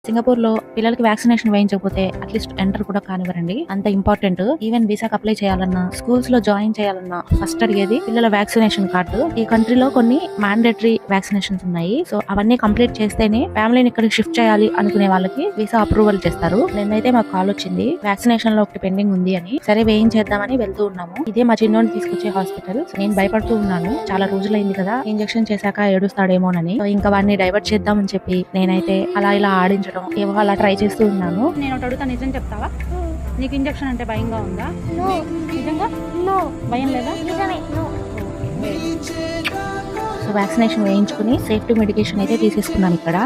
Singapore లో పిల్లలకి vaccination వేయించకపోతే at least enter కూడా కానివ్వరండి. అంత ఇంపార్టెంట్. ఈవెన్ వీసాకి అప్లై చేయాలన్నా, స్కూల్స్ లో జాయిన్ చేయాలన్నా ఫస్ట్ అడిగేది పిల్లల వ్యాక్సినేషన్ కార్డు. ఈ కంట్రీలో కొన్ని మ్యాండేటరీ వ్యాక్సినేషన్స్ ఉన్నాయి. సో అవన్నీ కంప్లీట్ చేస్తేనే ఫ్యామిలీని ఇక్కడికి షిఫ్ట్ చేయాలి అనుకునే వాళ్ళకి వీసా అప్రూవల్ చేస్తారు. నిన్నైతే మాకు కాల్ వచ్చింది, వ్యాక్సినేషన్ లో ఒకటి పెండింగ్ ఉంది అని. సరే వేయించేద్దామని వెళ్తూ ఉన్నాము. ఇదే మా చిన్నోని తీసుకొచ్చే హాస్పిటల్. నేను భయపడుతూ ఉన్నాను, చాలా రోజులైంది కదా, ఇంజెక్షన్ చేశాక ఏడుస్తాడేమోనని. సో ఇంకా వాడిని డైవర్ట్ చేద్దామని చెప్పి నేనైతే అలా ఇలా ఆడించడం ఏవో అలా ట్రై చేస్తూ ఉన్నాను. నేను ఒకటి అడుగుతా, నిజం చెప్తావా? నీకు ఇంజెక్షన్ అంటే భయంగా ఉందా? నిజంగా భయం లేదా? సో వ్యాక్సినేషన్ వేయించుకుని సేఫ్టీ మెడికేషన్ అయితే తీసేసుకున్నాను ఇక్కడ.